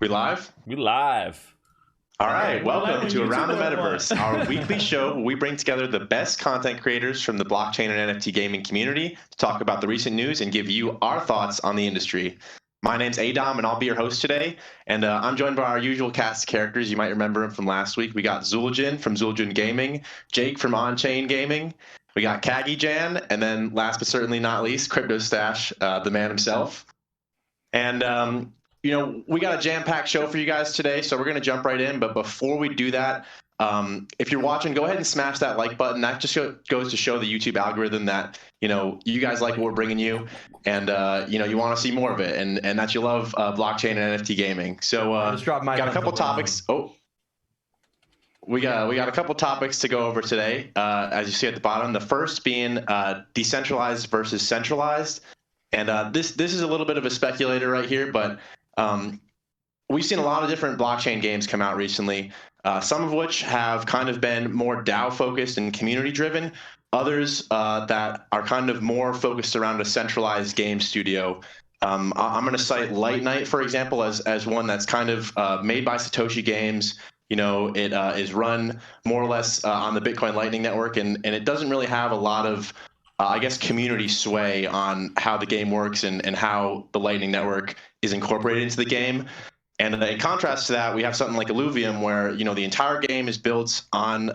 We live? We live. All right, welcome to Around the Metaverse, our weekly show where we bring together the best content creators from the blockchain and NFT gaming community to talk about the recent news and give you our thoughts on the industry. My name's Adam, and I'll be your host today. And I'm joined by our usual cast of characters. You might remember him from last week. We got Zul'jin from Zul'jin Gaming, Jake from On-Chain Gaming, we got Kagi Jan, and then last but certainly not least, Crypto Stash, the man himself. And you know, we got a jam-packed show for you guys today, so we're going to jump right in. But before we do that, if you're watching, go ahead and smash that like button. That just goes to show the YouTube algorithm that, you know, you guys like what we're bringing you, and you know, you want to see more of it, and that you love blockchain and NFT gaming. So got a couple topics. We got a couple topics to go over today, as you see at the bottom. The first being decentralized versus centralized, and this is a little bit of a speculator right here, but we've seen a lot of different blockchain games come out recently, some of which have kind of been more DAO focused and community driven, others that are kind of more focused around a centralized game studio. I'm going to cite Light Night, for example, as one that's kind of made by Satoshi Games. You know, it is run more or less on the Bitcoin Lightning Network, and it doesn't really have a lot of I guess community sway on how the game works and how the Lightning Network is incorporated into the game. And in contrast to that, we have something like Illuvium, where, you know, the entire game is built on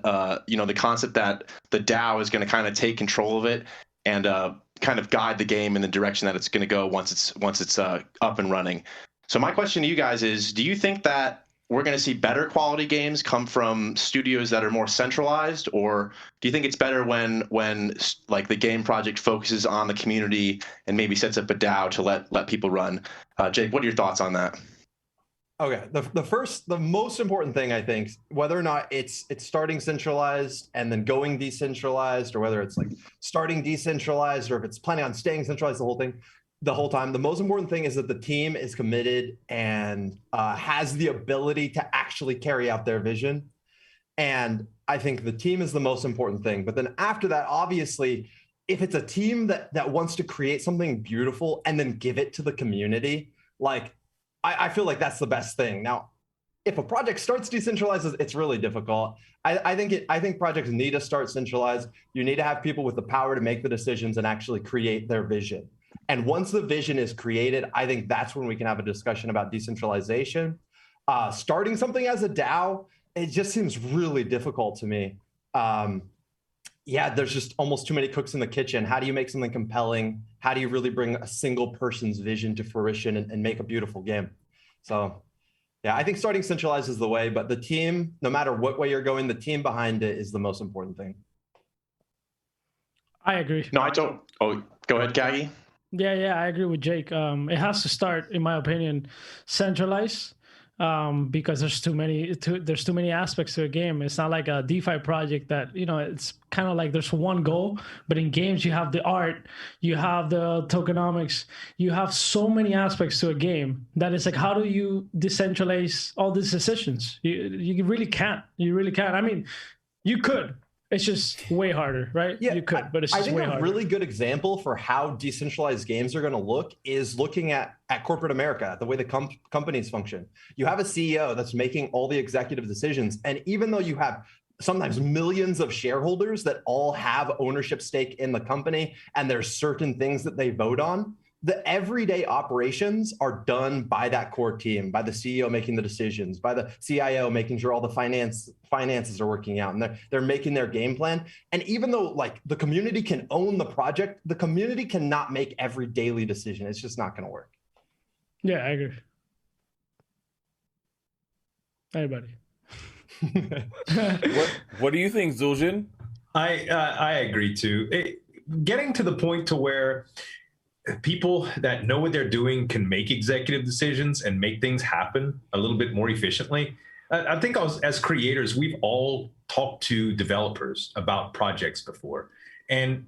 you know, the concept that the DAO is going to kind of take control of it and kind of guide the game in the direction that it's going to go once it's up and running. So my question to you guys is, do you think that we're going to see better quality games come from studios that are more centralized, or do you think it's better when like the game project focuses on the community and maybe sets up a DAO to let people run? Jake, what are your thoughts on that? Okay, the most important thing, I think, whether or not it's starting centralized and then going decentralized, or whether it's like starting decentralized, or if it's planning on staying centralized the whole time, the most important thing is that the team is committed and has the ability to actually carry out their vision. And I think the team is the most important thing. But then after that, obviously, if it's a team that wants to create something beautiful and then give it to the community, like, I feel like that's the best thing. Now, if a project starts decentralized, it's really difficult. I think projects need to start centralized. You need to have people with the power to make the decisions and actually create their vision. And once the vision is created, I think that's when we can have a discussion about decentralization. Starting something as a DAO, it just seems really difficult to me. Yeah, there's just almost too many cooks in the kitchen. How do you make something compelling? How do you really bring a single person's vision to fruition and make a beautiful game? So yeah, I think starting centralized is the way, but the team, no matter what way you're going, the team behind it is the most important thing. I agree. No, I don't. Oh, go ahead, Kagi. Yeah, I agree with Jake. It has to start, in my opinion, centralized, because there's too many aspects to a game. It's not like a DeFi project that, you know, it's kind of like there's one goal, but in games you have the art, you have the tokenomics, you have so many aspects to a game that it's like, how do you decentralize all these decisions? You really can't. You really can't. I mean, you could. It's just way harder, right? Yeah, you could, but it's just way harder. I think a really good example for how decentralized games are going to look is looking at corporate America, the way the companies function. You have a CEO that's making all the executive decisions, and even though you have sometimes millions of shareholders that all have ownership stake in the company, and there's certain things that they vote on, the everyday operations are done by that core team, by the CEO making the decisions, by the CIO making sure all the finances are working out, and they're making their game plan. And even though like the community can own the project, the community cannot make every daily decision. It's just not going to work. Yeah, I agree. Anybody? What do you think, Zul'jin? I agree too. Getting to the point to where people that know what they're doing can make executive decisions and make things happen a little bit more efficiently. I think as creators, we've all talked to developers about projects before. And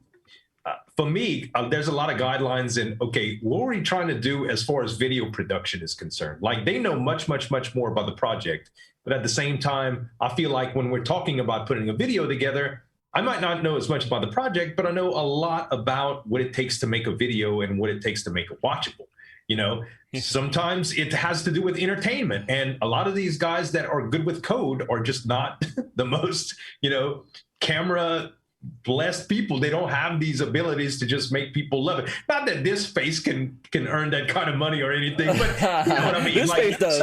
for me, there's a lot of guidelines in, okay, what are we trying to do as far as video production is concerned? Like they know much more about the project. But at the same time, I feel like when we're talking about putting a video together, I might not know as much about the project, but I know a lot about what it takes to make a video and what it takes to make it watchable. You know, sometimes it has to do with entertainment. And a lot of these guys that are good with code are just not the most, camera blessed people. They don't have these abilities to just make people love it. Not that this face can earn that kind of money or anything, but you know what I mean. This face does.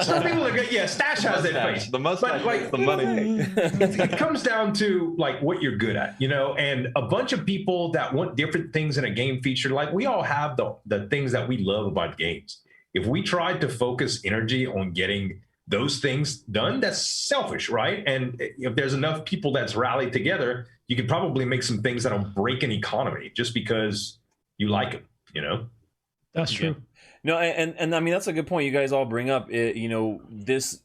Some people are good. Yeah, Stash has that face. The mustache, like the money. It comes down to like what you're good at, and a bunch of people that want different things in a game feature. Like we all have the things that we love about games. If we tried to focus energy on getting those things done, that's selfish, right? And if there's enough people that's rallied together, you could probably make some things that'll break an economy just because you like them, That's true. No, and I mean, that's a good point you guys all bring up. This,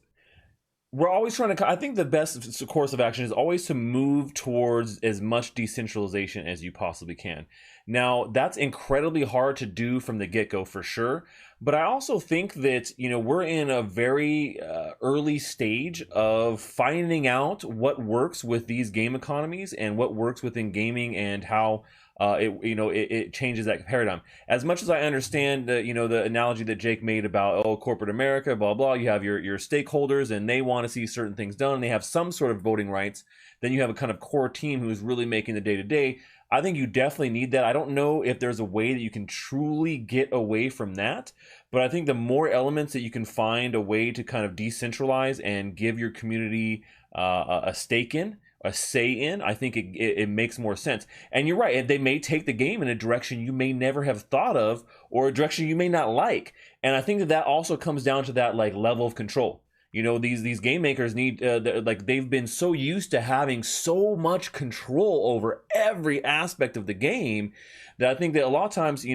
we're always trying to, I think the best course of action is always to move towards as much decentralization as you possibly can. Now, that's incredibly hard to do from the get-go for sure. But I also think that, we're in a very early stage of finding out what works with these game economies and what works within gaming and how it changes that paradigm. As much as I understand the analogy that Jake made about, corporate America, blah, blah, you have your stakeholders and they want to see certain things done and they have some sort of voting rights. Then you have a kind of core team who's really making the day-to-day. I think you definitely need that. I don't know if there's a way that you can truly get away from that, but I think the more elements that you can find a way to kind of decentralize and give your community a stake in, a say in, I think it makes more sense. And you're right, they may take the game in a direction you may never have thought of or a direction you may not like. And I think that also comes down to that like level of control. These game makers need they've been so used to having so much control over every aspect of the game that I think that a lot of times,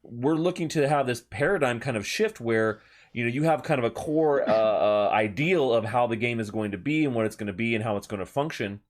we're looking to have this paradigm kind of shift where, you have kind of a core ideal of how the game is going to be and what it's going to be and how it's going to function,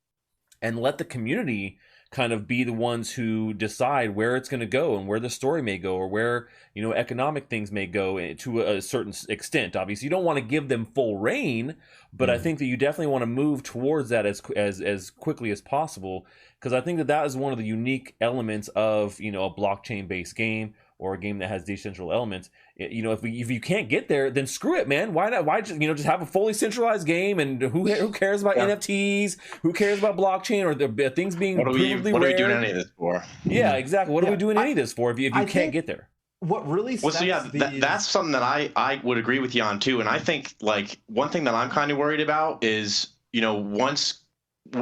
and let the community kind of be the ones who decide where it's going to go and where the story may go or where, economic things may go to a certain extent. Obviously, you don't want to give them full reign, but I think that you definitely want to move towards that as quickly as possible, because I think that is one of the unique elements of, a blockchain-based game or a game that has decentral elements. If you can't get there, then screw it, man. Why not? Why just have a fully centralized game? And who cares about NFTs? Who cares about blockchain or the things being provably rare? What are we doing any of this for? Yeah, exactly. What are we doing any of this for if you can't get there? What really that's something that I would agree with you on too. And I think like one thing that I'm kind of worried about is, once,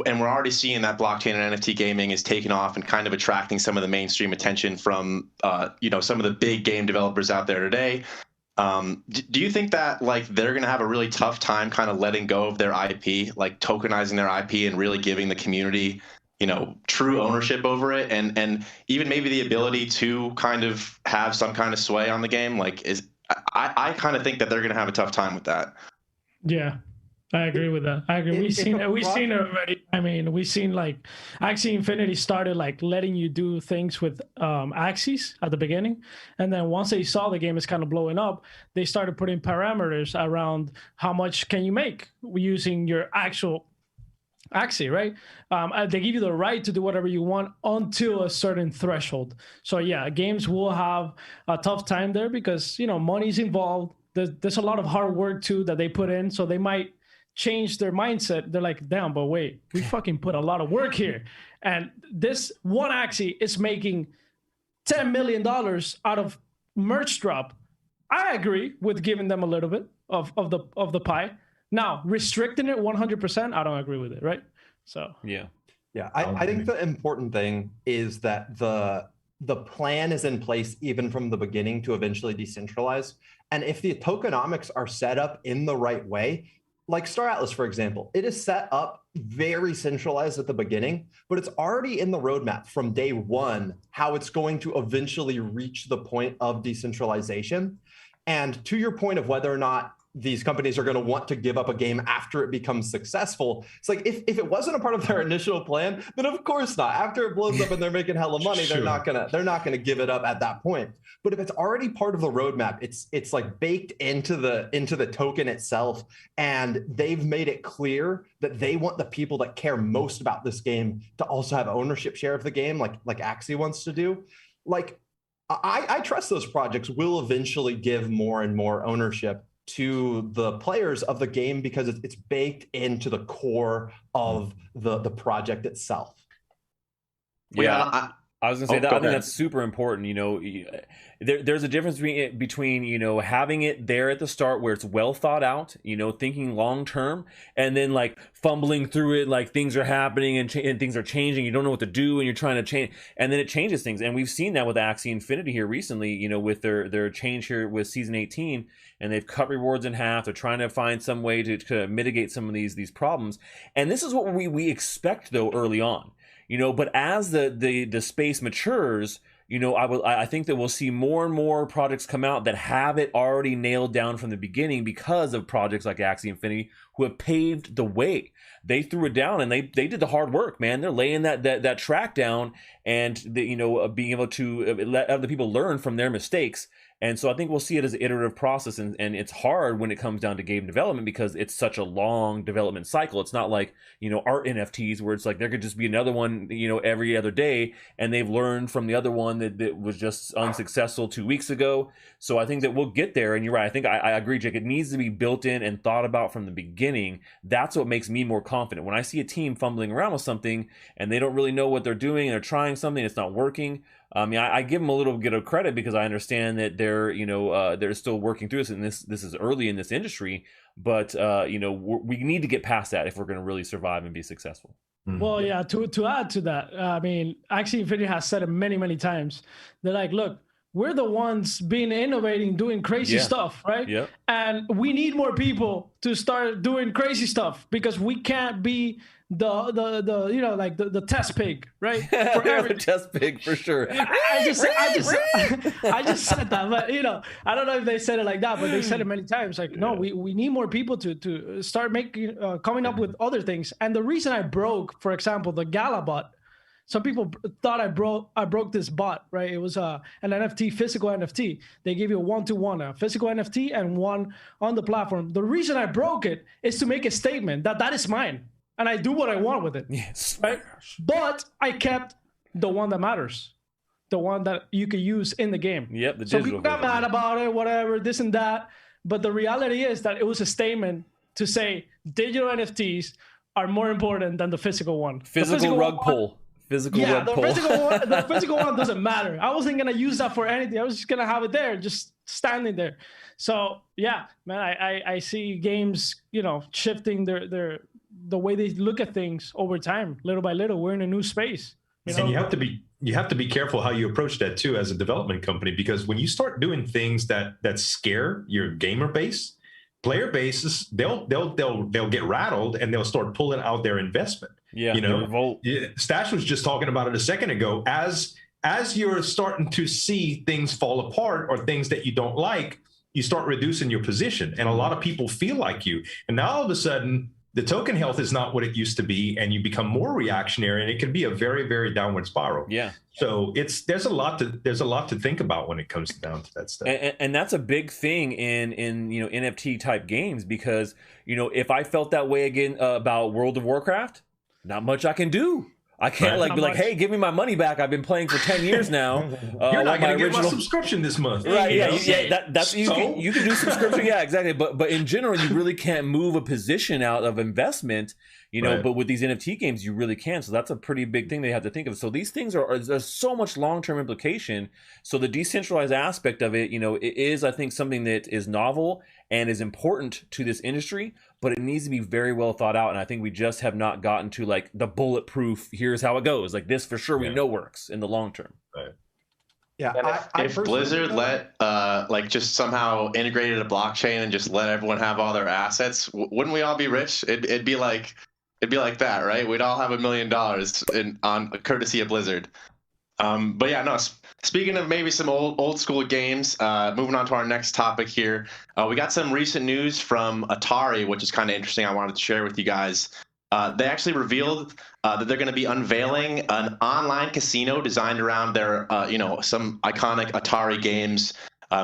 and we're already seeing that blockchain and NFT gaming is taking off and kind of attracting some of the mainstream attention from, some of the big game developers out there today. Do you think that like they're going to have a really tough time kind of letting go of their IP, like tokenizing their IP and really giving the community, true ownership over it, and even maybe the ability to kind of have some kind of sway on the game? I kind of think that they're going to have a tough time with that. Yeah. I agree with that. I agree. We've seen it already. I mean, we've seen Axie Infinity started letting you do things with axes at the beginning, and then once they saw the game is kind of blowing up, they started putting parameters around how much can you make using your actual axie, right? They give you the right to do whatever you want until a certain threshold. So yeah, games will have a tough time there because money's involved. There's a lot of hard work too that they put in, so they might change their mindset. They're like, damn, but wait, we fucking put a lot of work here, and this one axie is making $10 million out of merch drop. I agree with giving them a little bit of the pie. Now restricting it 100%, I don't agree with it, right? So yeah, I think the important thing is that the plan is in place even from the beginning to eventually decentralize, and if the tokenomics are set up in the right way, like Star Atlas, for example, it is set up very centralized at the beginning, but it's already in the roadmap from day one how it's going to eventually reach the point of decentralization. And to your point of whether or not these companies are going to want to give up a game after it becomes successful, it's like if it wasn't a part of their initial plan, then of course not. After it blows up and they're making hella money, Sure. they're not gonna give it up at that point. But if it's already part of the roadmap, it's like baked into the token itself, and they've made it clear that they want the people that care most about this game to also have ownership share of the game, like Axie wants to do. Like, I trust those projects will eventually give more and more ownership to the players of the game because it's baked into the core of the project itself. Yeah, I was gonna say that. I think that's super important. You know, there's a difference between you know having it there at the start where it's well thought out, you know, thinking long term, and then like fumbling through it, like things are happening and things are changing. You don't know what to do, and you're trying to change, and then it changes things. And we've seen that with Axie Infinity here recently. You know, with their change here with season 18, and they've cut rewards in half. They're trying to find some way to mitigate some of these problems. And this is what we expect though early on. You know, but as the space matures, you know, I think that we'll see more and more projects come out that have it already nailed down from the beginning because of projects like Axie Infinity who have paved the way. They threw it down and they did the hard work, man. They're laying that track down and you know being able to let other people learn from their mistakes. And so I think we'll see it as an iterative process, and it's hard when it comes down to game development because it's such a long development cycle. It's not like, you know, art NFTs where it's like there could just be another one, you know, every other day, and they've learned from the other one that was just unsuccessful 2 weeks ago. So I think that we'll get there, and you're right. I think I agree, Jake. It needs to be built in and thought about from the beginning. That's what makes me more confident. When I see a team fumbling around with something and they don't really know what they're doing and they're trying something, it's not working. I give them a little bit of credit because I understand that they're still working through this, and this is early in this industry. But you know, we need to get past that if we're going to really survive and be successful. Well, yeah. To add to that, I mean, Axie Infinity has said it many times. They're like, look, we're the ones being innovating, doing crazy stuff, right? Yeah. And we need more people to start doing crazy stuff because we can't be the you know, like the test pig, right? For the test pig for sure. I just said that, but you know, I don't know if they said it like that, but they said it many times. Like, no, we need more people to start making coming up with other things. And the reason I broke, for example, the Gala bot. Some people thought I broke this bot, right? It was an NFT, physical NFT. They give you a 1-to-1, a physical NFT and one on the platform. The reason I broke it is to make a statement that is mine. And I do what I want with it. Yes. Right? But I kept the one that matters. The one that you could use in the game. Yep, the so digital people got mad about it, whatever, this and that. But the reality is that it was a statement to say digital NFTs are more important than the physical one. Physical rug pull. The physical one doesn't matter. I wasn't going to use that for anything. I was just going to have it there, just standing there. So, yeah, man, I see games, you know, shifting the way they look at things over time, little by little. We're in a new space. And you have to be careful how you approach that too as a development company, because when you start doing things that scare your gamer base, player bases, they'll get rattled and they'll start pulling out their investment. Yeah, you know, Stash was just talking about it a second ago. As you're starting to see things fall apart or things that you don't like, you start reducing your position, and a lot of people feel like you. And now all of a sudden, the token health is not what it used to be, and you become more reactionary, and it can be a very, very downward spiral. Yeah. So there's a lot to think about when it comes down to that stuff. And that's a big thing in you know NFT type games, because you know if I felt that way again about World of Warcraft, not much I can do. I can't be like, hey, give me my money back. I've been playing for 10 years now. You're not going to get my subscription this month. Right, yeah. That's you can do subscription. Yeah, exactly. But in general, you really can't move a position out of investment, you know, but with these NFT games, you really can. So that's a pretty big thing they have to think of. So these things there's so much long-term implication. So the decentralized aspect of it, you know, it is, I think, something that is novel and is important to this industry, but it needs to be very well thought out. And I think we just have not gotten to like the bulletproof, here's how it goes. Like this for sure we know works in the long term. Right. Yeah. If Blizzard let like just somehow integrated a blockchain and just let everyone have all their assets, wouldn't we all be rich? It'd be like that, right? We'd all have $1 million on courtesy of Blizzard. But yeah, no. Speaking of maybe some old school games, moving on to our next topic here, we got some recent news from Atari, which is kind of interesting. I wanted to share with you guys. They actually revealed that they're going to be unveiling an online casino designed around their, some iconic Atari games.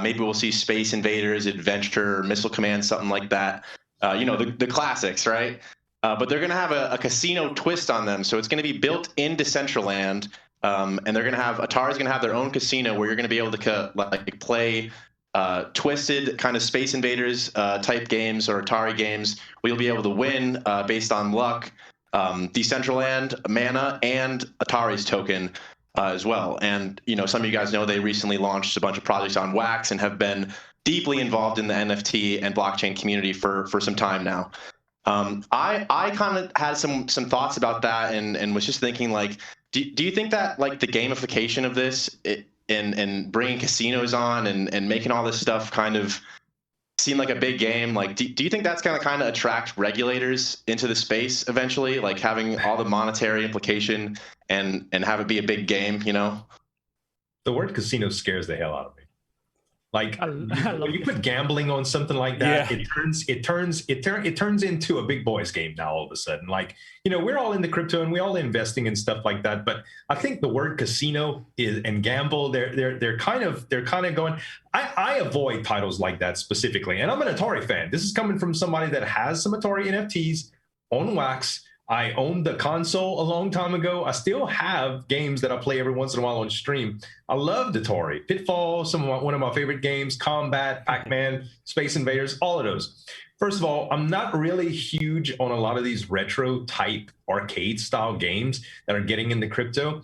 Maybe we'll see Space Invaders, Adventure, Missile Command, something like that. The classics, right? But they're going to have a casino twist on them. So it's going to be built in Decentraland. and they're going to have Atari's going to have their own casino where you're going to be able to like play twisted kind of Space Invaders type games or Atari games where you'll be able to win based on luck, Decentraland, mana, and Atari's token as well. And some of you guys know they recently launched a bunch of projects on Wax and have been deeply involved in the NFT and blockchain community for some time now. I kind of had some thoughts about that and was just thinking, like, do you think that like the gamification of this and bringing casinos on and making all this stuff kind of seem like a big game, like do you think that's going to kind of attract regulators into the space eventually, like having all the monetary implication and have it be a big game? The word casino scares the hell out of me. Like when you put gambling on something like that, Yeah. it turns into a big boys game now all of a sudden. Like, we're all into crypto and we all investing in stuff like that. But I think the word casino and gamble, they're kind of going. I avoid titles like that specifically. And I'm an Atari fan. This is coming from somebody that has some Atari NFTs on Wax. I owned the console a long time ago. I still have games that I play every once in a while on stream. I love Atari. Pitfall, one of my favorite games, Combat, Pac-Man, Space Invaders, all of those. First of all, I'm not really huge on a lot of these retro type arcade style games that are getting into crypto.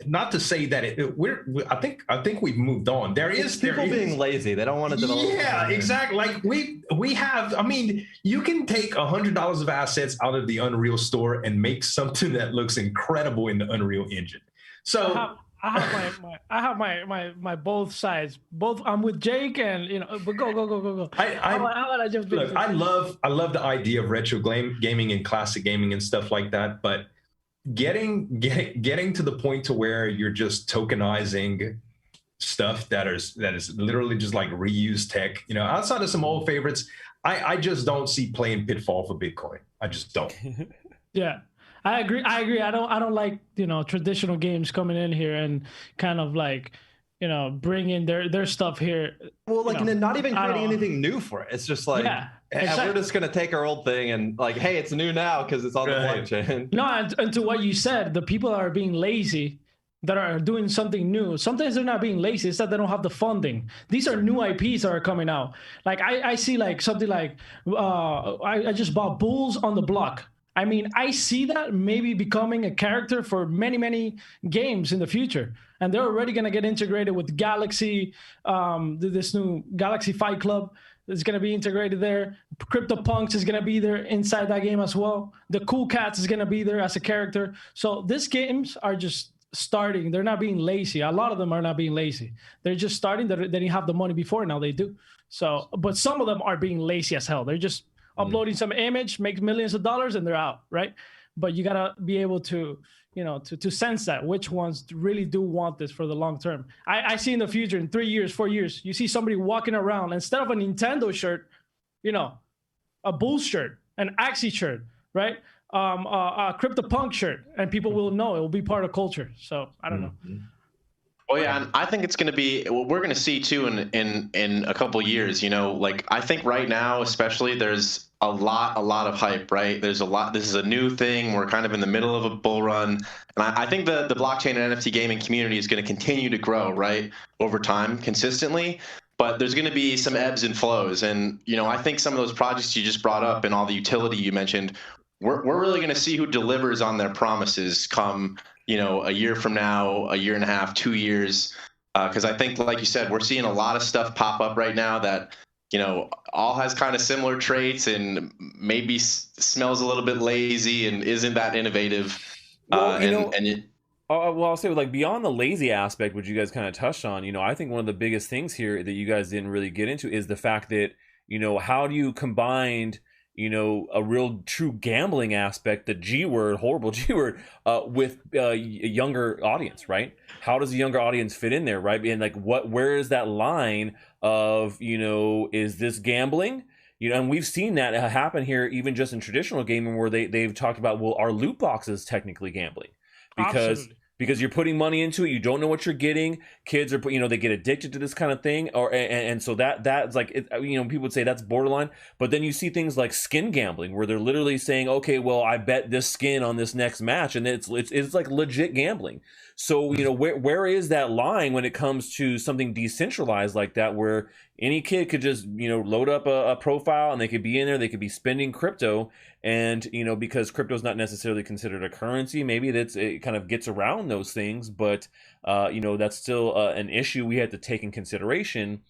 Not to say that I think we've moved on. There is people being lazy. They don't want to develop. Yeah, exactly. Like we have. I mean, you can take $100 of assets out of the Unreal store and make something that looks incredible in the Unreal Engine. So I have my both sides. Both I'm with Jake and but go. I love the idea of retro gaming and classic gaming and stuff like that, but getting to the point to where you're just tokenizing stuff that is literally just like reused tech, outside of some old favorites, I just don't see playing Pitfall for Bitcoin. I just don't. Yeah, I agree. I don't like traditional games coming in here and kind of like bringing their stuff here. Well, like, and then not even creating anything new for it. It's just like, exactly. We're just going to take our old thing and like, hey, it's new now because it's on the blockchain. No, and to what you said, the people that are being lazy, that are doing something new, sometimes they're not being lazy. It's that they don't have the funding. These are new IPs that are coming out. Like I see like something like, I just bought Bulls on the Block. I mean, I see that maybe becoming a character for many, many games in the future. And they're already going to get integrated with Galaxy, this new Galaxy Fight Club is going to be integrated there. CryptoPunks is going to be there inside that game as well. The Cool Cats is going to be there as a character. So these games are just starting. They're not being lazy. A lot of them are not being lazy. They're just starting. They didn't have the money before. Now they do. So, but some of them are being lazy as hell. They're just uploading some image, make millions of dollars, and they're out, right? But you gotta be able to, to sense that which ones really do want this for the long term. I see in the future, in 3 years, 4 years, you see somebody walking around instead of a Nintendo shirt, a Bulls shirt, an Axie shirt, right? A CryptoPunk shirt, and people will know it will be part of culture. So I don't know. Well, yeah, and I think it's going to be what we're going to see too in a couple years. Like I think right now, especially, there's a lot of hype, right? There's a lot. This is a new thing. We're kind of in the middle of a bull run, and I think the blockchain and NFT gaming community is going to continue to grow, right, over time, consistently. But there's going to be some ebbs and flows, and I think some of those projects you just brought up and all the utility you mentioned, we're really going to see who delivers on their promises come a year from now, a year and a half, 2 years, because I think, like you said, we're seeing a lot of stuff pop up right now that all has kind of similar traits and maybe smells a little bit lazy and isn't that innovative. Well, I'll say, like, beyond the lazy aspect, which you guys kind of touched on, I think one of the biggest things here that you guys didn't really get into is the fact that, how do you combine, a real true gambling aspect, the G word, horrible G word, with a younger audience, right? How does a younger audience fit in there, right? And like, where is that line of, is this gambling? And we've seen that happen here, even just in traditional gaming, where they've talked about, well, are loot boxes technically gambling? Because because you're putting money into it. You don't know what you're getting. Kids are, they get addicted to this kind of thing, and so that's like, people would say that's borderline. But then you see things like skin gambling, where they're literally saying, okay, well, I bet this skin on this next match, and it's like legit gambling. So where is that line when it comes to something decentralized like that, where any kid could just load up a profile and they could be in there, they could be spending crypto, and because crypto is not necessarily considered a currency, maybe it kind of gets around those things, but that's still an issue we had to take in consideration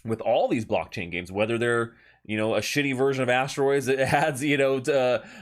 with all these blockchain games, whether they're a shitty version of Asteroids that adds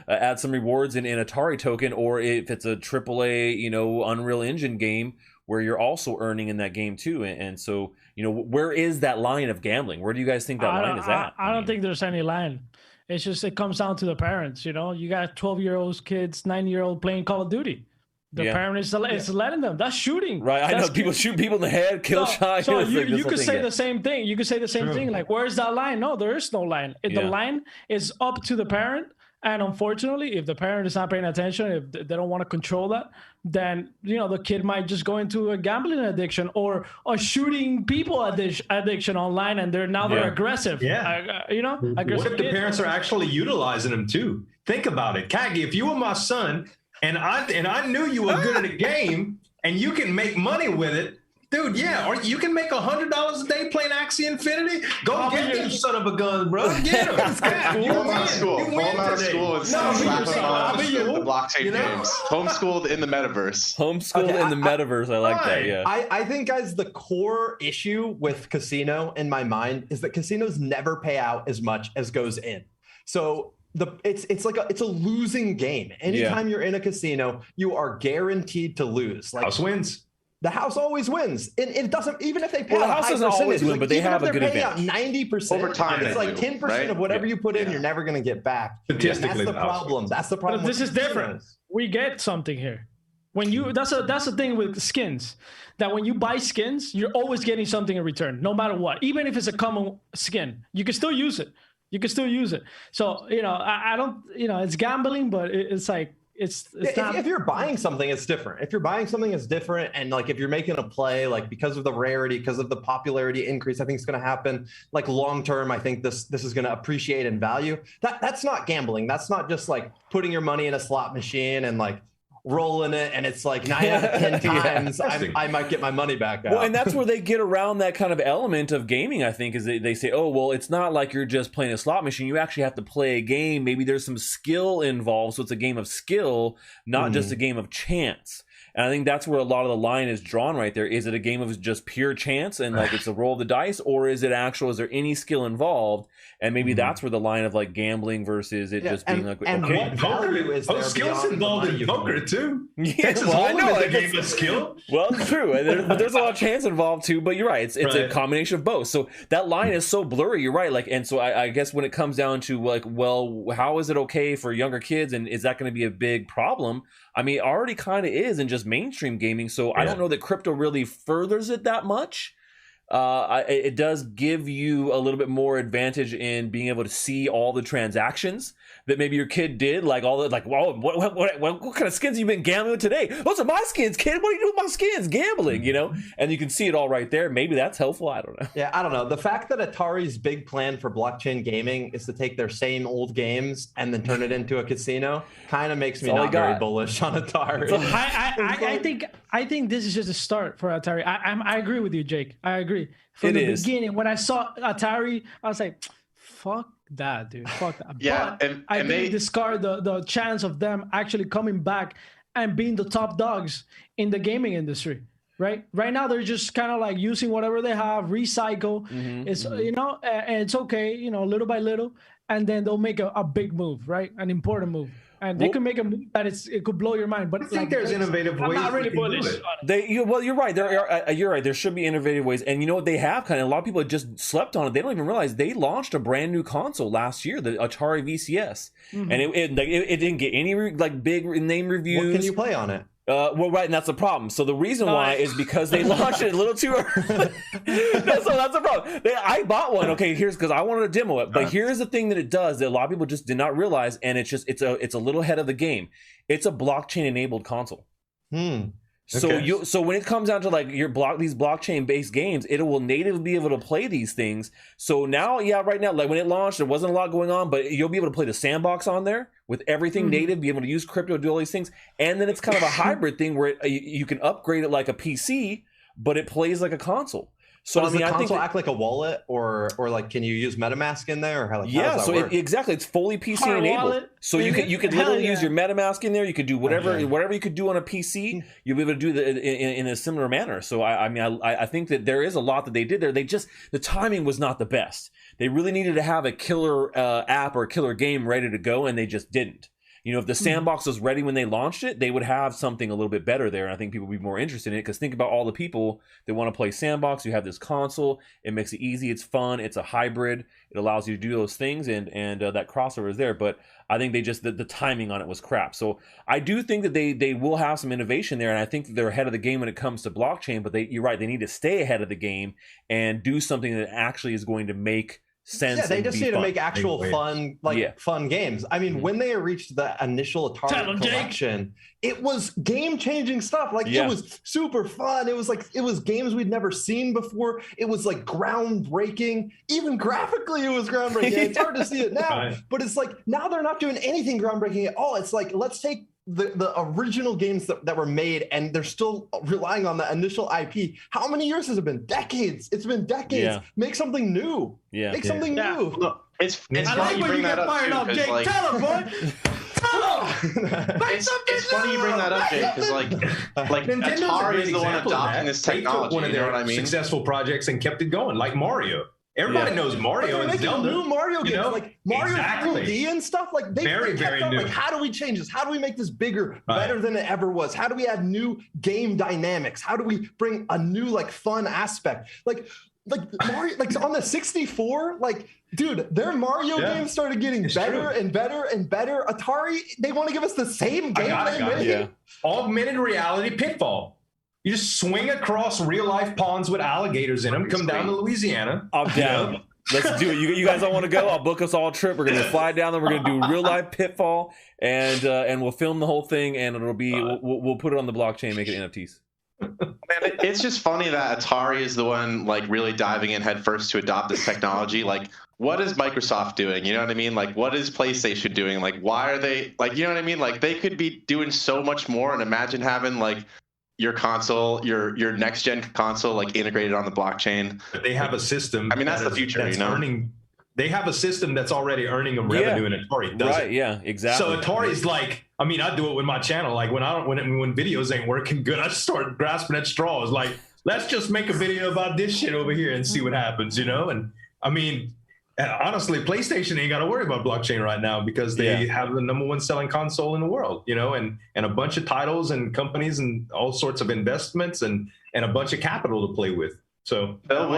add some rewards in Atari token, or if it's a AAA Unreal Engine game where you're also earning in that game too. And so where is that line of gambling? Where do you guys think that line is at? I don't think there's any line. It's just, it comes down to the parents. You got 12-year-olds, kids, 9-year-old playing Call of Duty. The parent is letting them. That's shooting. Right. I know people shoot people in the head, kill shots. So you could say the same thing. You could say the same thing. Like, where's that line? No, there is no line. If the line is up to the parent, and unfortunately, if the parent is not paying attention, if they don't want to control that, then the kid might just go into a gambling addiction or a shooting people addiction online, and they're aggressive. Yeah. Aggressive. What if the parents are actually utilizing them too? Think about it, Kagi. If you were my son, and I knew you were good at a game, and you can make money with it, dude. Yeah, or you can make $100 a day playing Axie Infinity. Go get them, son of a gun, bro. Get them. You win. School. Pull them out of school and slap them on the blockchain games. Homeschooled in the metaverse. Homeschooled in the metaverse. I like that. Yeah. I think, guys, the core issue with casino in my mind is that casinos never pay out as much as goes in. So it's a losing game. Anytime you're in a casino, you are guaranteed to lose. Like, house wins. The house always wins. It doesn't, even if they pay out a high house doesn't always win, like, but they have a good advantage. 90% over time. It's like 10% of whatever you put in, you're never going to get back. Statistically, that's the problem. That's the problem. But this is different. We get something here. When you that's the thing with skins, that when you buy skins, you're always getting something in return, no matter what. Even if it's a common skin, you can still use it. So I don't, it's gambling, but it's like it's not. If you're buying something, it's different. If you're buying something, it's different. And like, if you're making a play, like, because of the rarity, because of the popularity increase, I think it's going to happen. Like, long term, I think this is going to appreciate in value. That's not gambling. That's not just like putting your money in a slot machine and like rolling it, and it's like 9 out of 10 times I might get my money back out. Well, and that's where they get around that kind of element of gaming, I think, is they say, oh, well, it's not like you're just playing a slot machine. You actually have to play a game. Maybe there's some skill involved, so it's a game of skill, not just a game of chance. And I think that's where a lot of the line is drawn right there. Is it a game of just pure chance and like it's a roll of the dice, or is there any skill involved? And maybe that's where the line of like gambling versus it just being like, and okay. what value is there? Skill's involved in poker too. Yeah, Texas Hold'em is a game of skill. Well, true. But there's a lot of chance involved too. But you're right. It's a combination of both. So that line is so blurry. You're right. Like, and so I guess when it comes down to like, well, how is it okay for younger kids, and is that going to be a big problem? I mean, it already kind of is in just mainstream gaming. So I don't know that crypto really furthers it that much. It does give you a little bit more advantage in being able to see all the transactions that maybe your kid did, like all the, like, well, what kind of skins have you been gambling with today? Those are my skins, kid. What are you doing with my skins? Gambling, and you can see it all right there. Maybe that's helpful. I don't know. Yeah, I don't know. The fact that Atari's big plan for blockchain gaming is to take their same old games and then turn it into a casino kind of makes me not very bullish on Atari. I think this is just a start for Atari. I agree with you, Jake. I agree. From the beginning, when I saw Atari, I was like, fuck that, dude. Fuck that. Yeah, but I think they discard the chance of them actually coming back and being the top dogs in the gaming industry. Right now, they're just kind of like using whatever they have, recycle. And it's okay, little by little, and then they'll make a big move, right? An important move. And they could make a move that it could blow your mind. But I think there's innovative ways. I'm not really bullish on it. Well, you're right. You're right. There should be innovative ways. And you know what they have? Kind of a lot of people just slept on it. They don't even realize they launched a brand new console last year, the Atari VCS, and it didn't get any like big name reviews. What can you play on it? Well, right, and that's the problem. So the reason why is because they launched it a little too early. That's the problem. I bought one. Okay, because I wanted to demo it. But here's the thing that it does that a lot of people just did not realize, and it's a little ahead of the game. It's a blockchain enabled console. So Okay. so when it comes down to like these blockchain based games, it will natively be able to play these things. So now, yeah, right now, like when it launched, there wasn't a lot going on, but you'll be able to play the sandbox on there with everything native, be able to use crypto, do all these things, and then it's kind of a hybrid thing where you can upgrade it like a PC, but it plays like a console. So So does I mean, the I think console that, act like a wallet, or like can you use MetaMask in there, or how, like, how yeah, does that so work? exactly, it's fully PC Hard enabled. wallet, So you is could it? literally Hell use yeah. your MetaMask in there. You could do whatever Okay. whatever you could do on a PC. You'll be able to do that in a similar manner. So I mean I think that there is a lot that they did there. They just, the timing was not the best. They really needed to have a killer app or a killer game ready to go, and they just didn't. You know, if the sandbox was ready when they launched it, they would have something a little bit better there. And I think people would be more interested in it, because think about all the people that want to play sandbox. You have this console. It makes it easy. It's fun. It's a hybrid. It allows you to do those things, and that crossover is there. But I think they just, the timing on it was crap. So I do think that they will have some innovation there, and I think that they're ahead of the game when it comes to blockchain. But you're right. They need to stay ahead of the game and do something that actually is going to make sense. Yeah, they and just be need to fun. make actual fun, fun games. I mean, when they reached the initial Tell Atari 'em, Jake. collection, it was game-changing stuff. Like, it was super fun. It was games we'd never seen before. It was like groundbreaking. Even graphically, it was groundbreaking. It's hard to see it now, Right. but it's like now they're not doing anything groundbreaking at all. It's like, let's take the original games that were made, and they're still relying on the initial IP. How many years has it been? Decades. It's been decades. Yeah. Make something new. Yeah. Make something Yeah. new. Look, it's I I funny like you when bring you that get up fired too, up, 'cause, Jake. like, Tell him, boy. Tell him. it's funny you bring that up, Jake, because like Nintendo's a Atari great is the one example of adopting that. this They took technology. one of You know their what I mean? successful projects and kept it going, like Mario. Everybody knows But Mario they're and making Zelda. new Mario games, you know? like Mario Exactly. 3D and stuff. Like they Very, kept very up, new. like, how do we change this? How do we make this bigger, Right. better than it ever was? How do we add new game dynamics? How do we bring a new like fun aspect? Like Mario, like on the 64, like dude, their Mario games started getting better and better and better. Atari, they want to give us the same game they made. Yeah. Augmented reality Pitfall. You just swing across real life ponds with alligators in them. Come down to Louisiana. I'm down. Let's do it. You guys all want to go? I'll book us all a trip. We're gonna fly down there. We're gonna do real life Pitfall, and we'll film the whole thing, and it'll be we'll put it on the blockchain, make it NFTs. Man, it's just funny that Atari is the one like really diving in headfirst to adopt this technology. Like, what is Microsoft doing? You know what I mean? Like, what is PlayStation doing? Like, why are they like? You know what I mean? Like, they could be doing so much more. And imagine having like your console, your next gen console, like integrated on the blockchain. But they have a system. I mean, that's the future, That's you know? earning. They have a system that's already earning them revenue, and Atari doesn't. Right? Yeah. Exactly. So Atari's like, I mean, I do it with my channel. Like when videos ain't working good, I just start grasping at straws. Like, let's just make a video about this shit over here and see what happens, you know? And I mean, honestly, PlayStation ain't got to worry about blockchain right now because they have the #1 selling console in the world, you know, and a bunch of titles and companies and all sorts of investments and a bunch of capital to play with. So They'll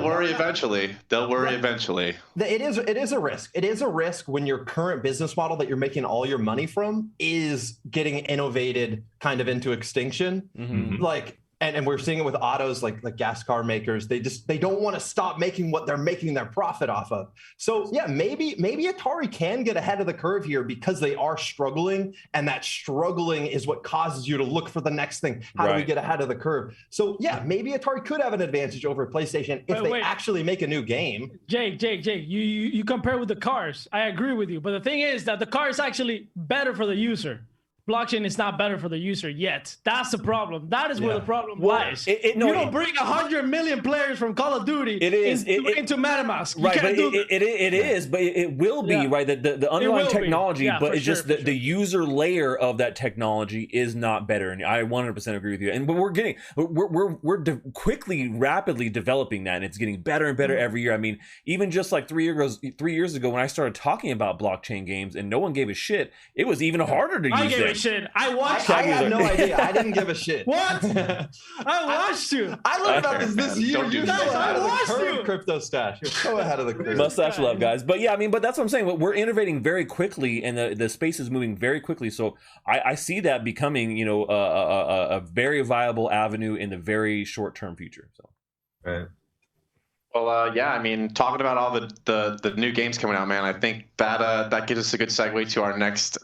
worry eventually. They'll worry eventually. It is a risk. It is a risk when your current business model that you're making all your money from is getting innovated kind of into extinction. Mm-hmm. Like, and we're seeing it with autos, like gas car makers. They don't want to stop making what they're making their profit off of. So yeah, maybe Atari can get ahead of the curve here because they are struggling, and that struggling is what causes you to look for the next thing. How do we get ahead of the curve? So yeah, maybe Atari could have an advantage over PlayStation if they actually make a new game. Jake, you compare with the cars. I agree with you, but the thing is that the car is actually better for the user. Blockchain is not better for the user yet. That's the problem. That is where the problem lies. You don't bring 100 million players from Call of Duty into MetaMask. Right, but it is, but it will be, right? The underlying technology, but it's just the user layer of that technology is not better. And I 100% agree with you. But we're quickly, rapidly developing that, and it's getting better and better every year. I mean, even just like 3 years ago when I started talking about blockchain games and no one gave a shit, it was even harder to use them. Shit. I watched. I had no idea. I didn't give a shit. What? I watched you. I learned about this year. You're so ahead of the curve, Crypto Stash. You're so ahead of the curve. Mustache love, guys. But yeah, I mean, but that's what I'm saying. We're innovating very quickly, and the space is moving very quickly. So I see that becoming, you know, a very viable avenue in the very short term future. So. Right. Well, yeah, I mean, talking about all the new games coming out, man, I think that that gives us a good segue to our next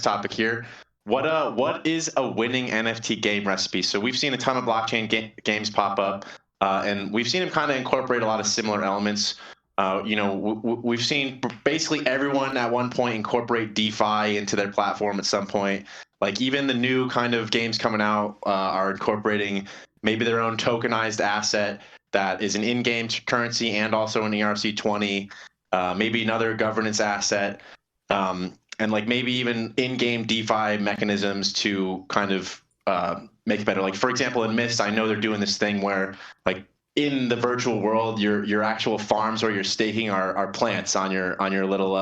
topic here. What is a winning NFT game recipe? So we've seen a ton of blockchain games pop up, and we've seen them kind of incorporate a lot of similar elements. We've seen basically everyone at one point incorporate DeFi into their platform at some point. Like even the new kind of games coming out are incorporating maybe their own tokenized asset that is an in-game currency and also an ERC20, maybe another governance asset, and like maybe even in-game DeFi mechanisms to kind of make it better. Like for example, in Mist, I know they're doing this thing where like in the virtual world, your actual farms where you're staking are plants on your little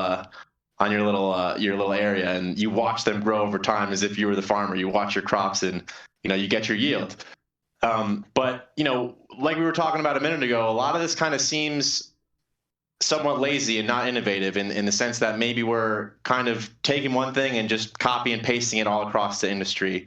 area, and you watch them grow over time as if you were the farmer. You watch your crops, and you get your yield. But like we were talking about a minute ago, a lot of this kind of seems somewhat lazy and not innovative in the sense that maybe we're kind of taking one thing and just copy and pasting it all across the industry.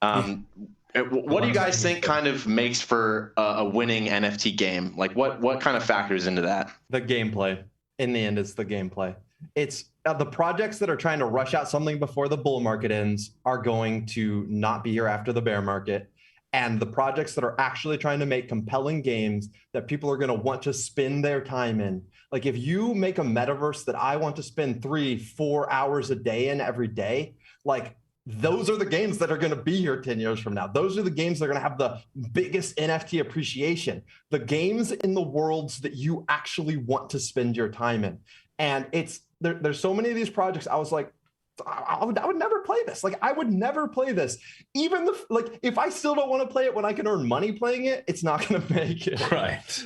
What do you guys think kind of makes for a winning NFT game? Like what kind of factors into that? The gameplay. In the end, it's the gameplay. It's the projects that are trying to rush out something before the bull market ends are going to not be here after the bear market. And the projects that are actually trying to make compelling games that people are going to want to spend their time in. Like if you make a metaverse that I want to spend 3-4 hours a day in every day, like those are the games that are going to be here 10 years from now. Those are the games that are going to have the biggest NFT appreciation. The games in the worlds that you actually want to spend your time in. And there's so many of these projects. I was like, I would never play this. Like I would never play this. Even if I still don't want to play it when I can earn money playing it, it's not going to make it. Right.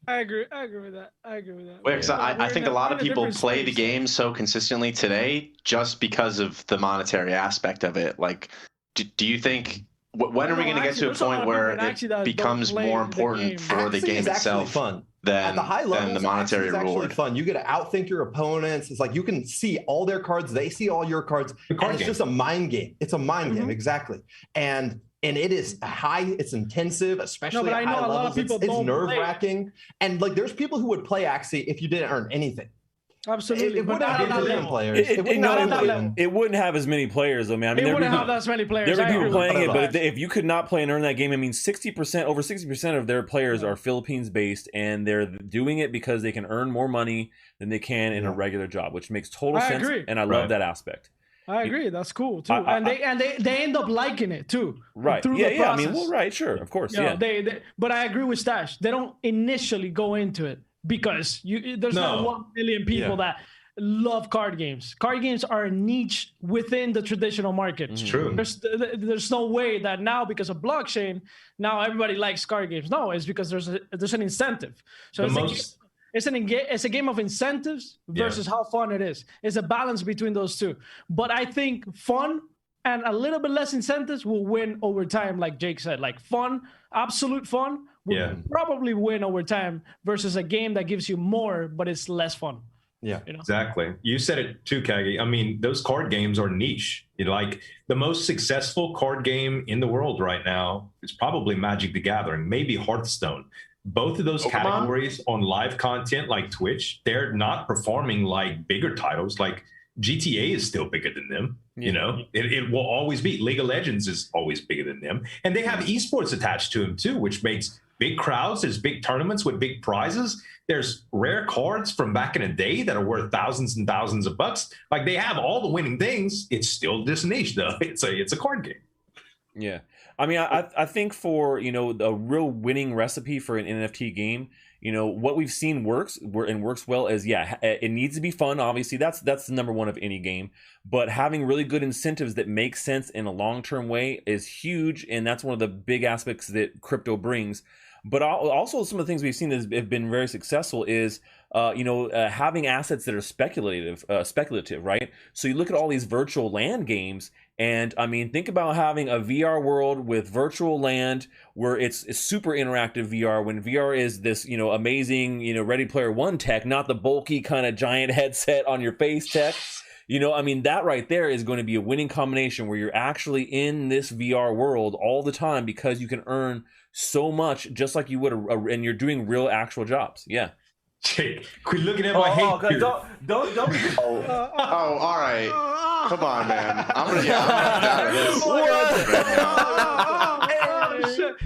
I agree with that. Wait, because I think a lot of people play the game so consistently today just because of the monetary aspect of it. Like, do you think when are we going to get to a point where it becomes more important for the game itself than the monetary reward? Fun. You get to outthink your opponents. It's like you can see all their cards, they see all your cards. It's just a mind game. It's a mind game, exactly. And it is it's intensive, especially at high levels. It's nerve-wracking. And like there's people who would play Axie if you didn't earn anything. Absolutely. It wouldn't have as many players, though, man. It wouldn't have as many players. There would be people playing it, but if you could not play and earn that game, I mean, over 60% of their players are Philippines-based, and they're doing it because they can earn more money than they can in a regular job, which makes total sense, and I love that aspect. I agree. That's cool too, and they end up liking it too. Right? Yeah. I mean, well, right, sure, of course, But I agree with Stash. They don't initially go into it because there's not 1 million people that love card games. Card games are a niche within the traditional market. It's true. There's no way that now because of blockchain, now everybody likes card games. No, it's because there's an incentive. So it's a game of incentives versus how fun it is. It's a balance between those two. But I think fun and a little bit less incentives will win over time, like Jake said. Like fun, absolute fun will probably win over time versus a game that gives you more, but it's less fun. Yeah, exactly. You said it too, Kagi. I mean, those card games are niche. Like the most successful card game in the world right now is probably Magic the Gathering, maybe Hearthstone. Both of those categories on live content like Twitch, they're not performing like bigger titles. Like GTA is still bigger than them. It will always be. League of Legends is always bigger than them. And they have esports attached to them too, which makes big crowds. There's big tournaments with big prizes. There's rare cards from back in the day that are worth thousands and thousands of bucks. Like they have all the winning things. It's still this niche though. It's a card game. Yeah. I mean, I think for, a real winning recipe for an NFT game, what we've seen works well is, it needs to be fun. Obviously, that's the number one of any game. But having really good incentives that make sense in a long-term way is huge. And that's one of the big aspects that crypto brings. But also some of the things we've seen that have been very successful is, having assets that are speculative, right? So you look at all these virtual land games, and I mean, think about having a VR world with virtual land where it's super interactive VR, when VR is this, amazing, Ready Player One tech, not the bulky kind of giant headset on your face tech. I mean, that right there is going to be a winning combination where you're actually in this VR world all the time because you can earn so much just like you would, and you're doing real actual jobs. Yeah. Jake, quit looking at my hate. Don't be. All right. Come on, man. I'm gonna out of this.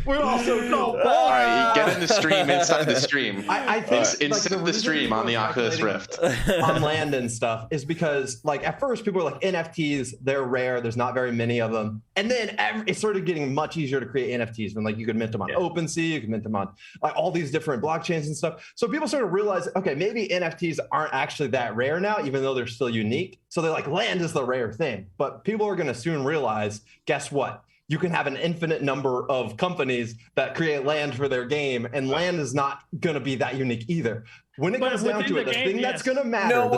We're also all right, get in the stream inside the stream. I think inside the stream on the Oculus Rift on land and stuff is because like at first people were like NFTs, they're rare. There's not very many of them, and then it started getting much easier to create NFTs when like you could mint them on OpenSea, you could mint them on like all these different blockchains and stuff. So people started to realize, okay, maybe NFTs aren't actually that rare now, even though they're still unique. So they're like, land is the rare thing, but people are going to soon realize, guess what? You can have an infinite number of companies that create land for their game, and land is not going to be that unique either. When it comes down to it, the thing that's going to matter,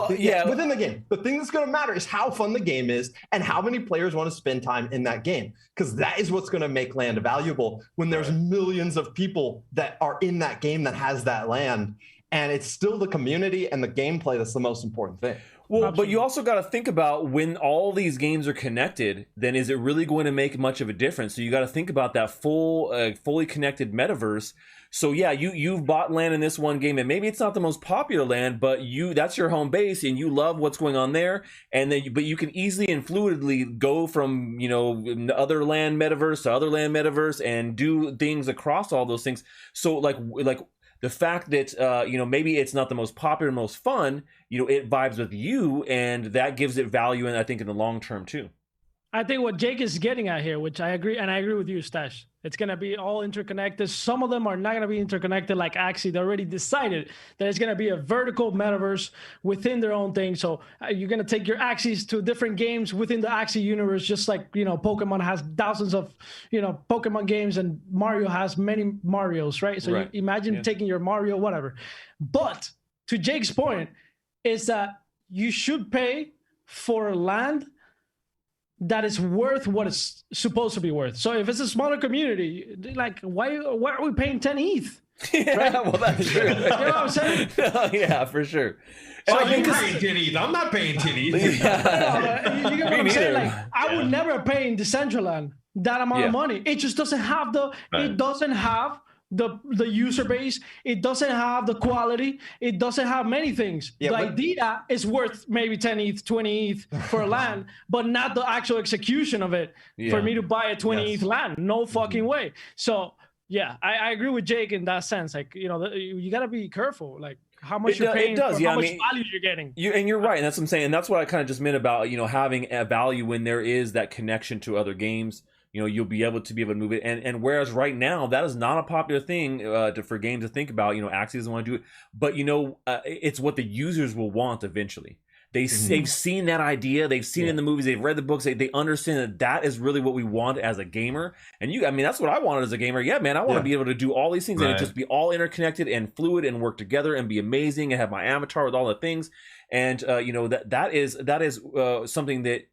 within the game, the thing that's going to matter is how fun the game is and how many players want to spend time in that game, because that is what's going to make land valuable when there's millions of people that are in that game that has that land, and it's still the community and the gameplay that's the most important thing. Well, but you also got to think about when all these games are connected, then is it really going to make much of a difference? So you got to think about that fully connected metaverse. So yeah, you've bought land in this one game, and maybe it's not the most popular land, but that's your home base, and you love what's going on there. And then, but you can easily and fluidly go from other land metaverse to other land metaverse and do things across all those things. So like. The fact that, maybe it's not the most popular, most fun, it vibes with you, and that gives it value, and I think in the long term too. I think what Jake is getting at here, which I agree, and I agree with you, Stash. It's going to be all interconnected. Some of them are not going to be interconnected like Axie. They already decided that it's going to be a vertical metaverse within their own thing. So you're going to take your Axies to different games within the Axie universe, just like, Pokemon has thousands of, Pokemon games, and Mario has many Marios, right? So you imagine taking your Mario, whatever. But to Jake's point is that you should pay for land that is worth what it's supposed to be worth. So if it's a smaller community, like why are we paying 10 ETH? Yeah, right? Well, that's true. You know what I'm saying? Yeah, for sure. So you're paying 10 ETH. I'm not paying 10 ETH. Yeah. You get what I'm saying? Like, I would never pay in Decentraland that amount of money. It just doesn't have the user base. It doesn't have the quality. It doesn't have many things. The idea is worth maybe 10 ETH, 20 ETH for land, but not the actual execution of it for me to buy a 20 ETH land. No fucking way. So yeah, I agree with Jake in that sense. Like, you got to be careful. Like, how much you're paying for how much value you're getting. And you're right. And that's what I'm saying. And that's what I kind of just meant about, having a value when there is that connection to other games. You'll be able to move it. And whereas right now, that is not a popular thing for games to think about. Axie doesn't want to do it. But, it's what the users will want eventually. They've seen that idea. They've seen it in the movies. They've read the books. They understand that is really what we want as a gamer. And that's what I wanted as a gamer. Yeah, man, I want to be able to do all these things and it just be all interconnected and fluid and work together and be amazing and have my avatar with all the things. And, that is something that,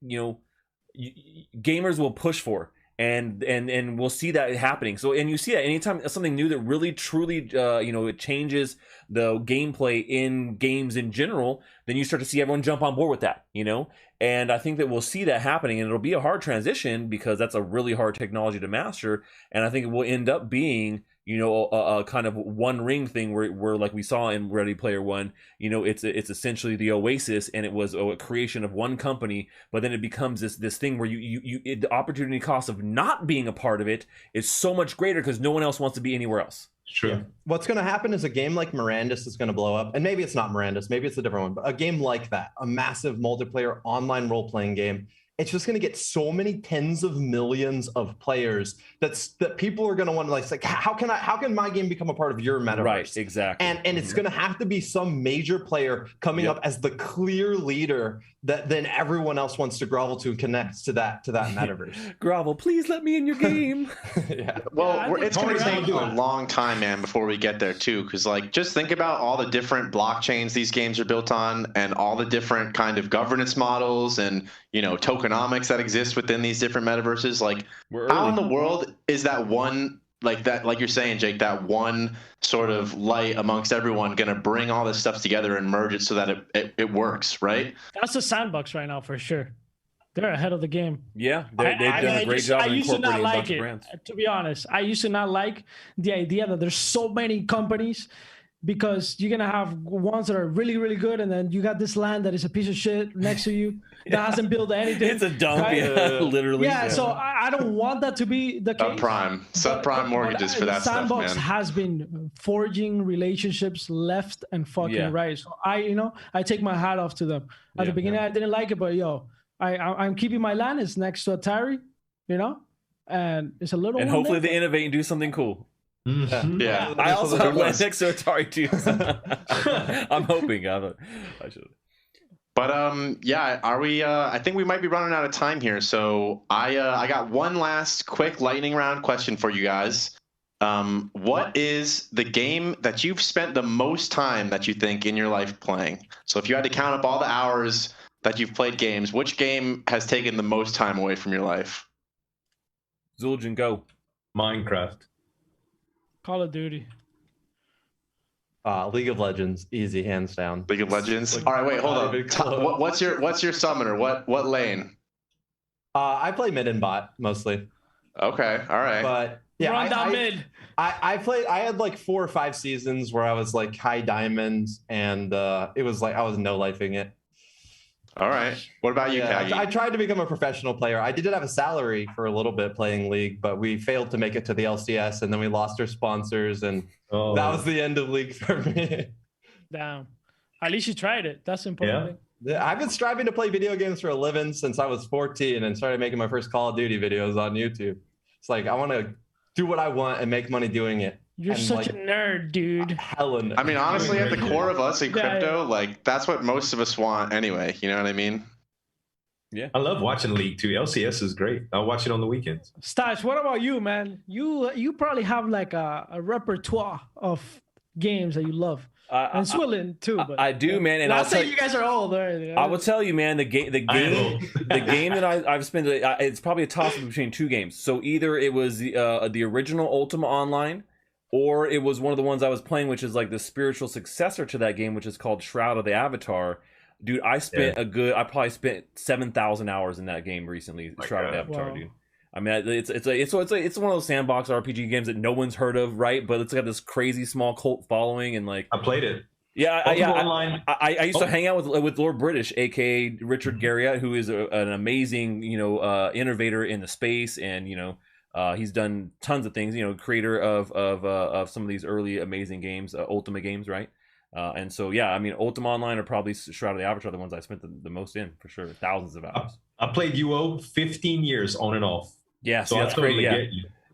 gamers will push for. And we'll see that happening. So, and you see that anytime something new that really truly it changes the gameplay in games in general, then you start to see everyone jump on board with that, and I think that we'll see that happening, and it'll be a hard transition because that's a really hard technology to master, and I think it will end up being a kind of one ring thing where like we saw in Ready Player One, it's essentially the Oasis, and it was a creation of one company, but then it becomes this thing where the opportunity cost of not being a part of it is so much greater because no one else wants to be anywhere else. True. Yeah. What's going to happen is a game like Mirandus is going to blow up, and maybe it's not Mirandus, maybe it's a different one, but a game like that, a massive multiplayer online role-playing game, it's just going to get so many tens of millions of players that people are going to want to like how can my game become a part of your metaverse? Right, exactly. And it's going to have to be some major player coming up as the clear leader that then everyone else wants to grovel to and connect to that metaverse. Grovel, please let me in your game. Well, it's going to take a long time, man, before we get there too, because just think about all the different blockchains these games are built on and all the different kind of governance models and tokenomics that exist within these different metaverses. How in the world is that one, like you're saying, Jake, that one sort of light amongst everyone going to bring all this stuff together and merge it so that it works, right? That's a sandbox right now for sure. They're ahead of the game. Yeah, they've done a great job of incorporating a bunch of brands. To be honest, I used to not like the idea that there's so many companies because you're gonna have ones that are really, really good, and then you got this land that is a piece of shit next to you that hasn't built anything. It's a dump, right? literally. Yeah, so I don't want that to be the case. Subprime mortgages for that stuff, man. Sandbox has been forging relationships left and fucking right. So I take my hat off to them. At the beginning, I didn't like it, but I'm keeping my land. It's next to Atari, and it's a little. And hopefully they innovate and do something cool. Yeah. I also have land next to Atari too. So I'm hoping. I should. But are we? I think we might be running out of time here. So I got one last quick lightning round question for you guys. What is the game that you've spent the most time that you think in your life playing? So if you had to count up all the hours that you've played games, which game has taken the most time away from your life? Zuljan, go. Minecraft. Call of Duty. League of Legends, easy, hands down. League of Legends. All right, wait, hold on. What's your summoner? What lane? I play mid and bot mostly. Okay, all right. But yeah, Run down mid. I played. I had like 4 or 5 seasons where I was like high diamond, and it was like I was no lifing it. All right. What about you, Kagi? I tried to become a professional player. I did have a salary for a little bit playing League, but we failed to make it to the LCS, and then we lost our sponsors, and that was the end of League for me. Damn. At least you tried it. That's important. Yeah, I've been striving to play video games for a living since I was 14 and started making my first Call of Duty videos on YouTube. It's like I want to do what I want and make money doing it. You're such a nerd, dude. Helen. I mean, honestly, at the core of us in crypto, like that's what most of us want anyway. You know what I mean? Yeah. I love watching League too. LCS is great. I'll watch it on the weekends. Stash, what about you, man? You probably have like a repertoire of games that you love. And Swilling too. But I do, man. And I'll say you guys are old. Right? I will tell you, man. The game that I've spent. It's probably a toss up between 2 games. So either it was the original Ultima Online, or it was one of the ones I was playing, which is like the spiritual successor to that game, which is called Shroud of the Avatar. Dude, I probably spent 7,000 hours in that game recently. Shroud of the Avatar, dude. I mean, it's one of those sandbox RPG games that no one's heard of, right? But it's got this crazy small cult following, and like I played it. Yeah, I used to hang out with Lord British, aka Richard Garriott, who is an amazing innovator in the space, and he's done tons of things. Creator of some of these early amazing games, Ultima games, right? And so I mean, Ultima Online or probably Shroud of the Avatar, the ones I spent the most in for sure, thousands of hours. I played UO 15 years on and off. Yeah, so that's great. Yeah.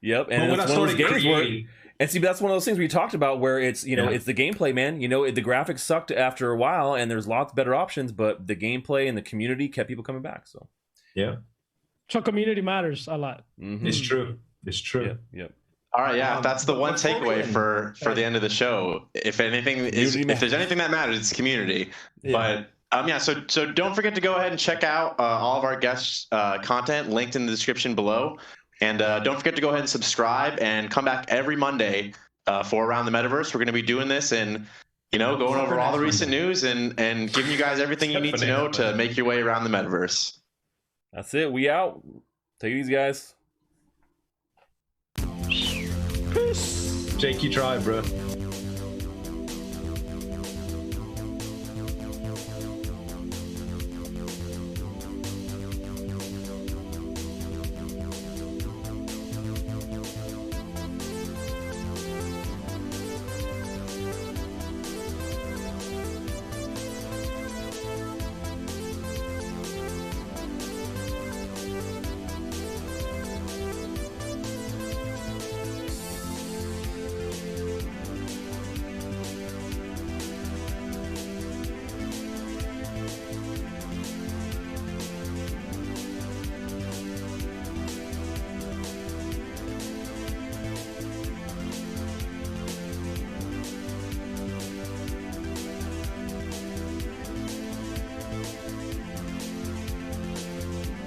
Yep, and when I started creating. And see, that's one of those things we talked about where it's, it's the gameplay, man. The graphics sucked after a while, and there's lots better options, but the gameplay and the community kept people coming back. So, yeah. So community matters a lot. Mm-hmm. It's true. It's true. Yep. All right, yeah. That's the one takeaway for the end of the show. If there's anything that matters, it's community. Yeah. But so don't forget to go ahead and check out all of our guests' content linked in the description below. And don't forget to go ahead and subscribe and come back every Monday for Around the Metaverse. We're going to be doing this and, going over all the recent news and giving you guys everything you need to know to make your way around the Metaverse. That's it. We out. Take it easy, guys. Jake, you tried, bro.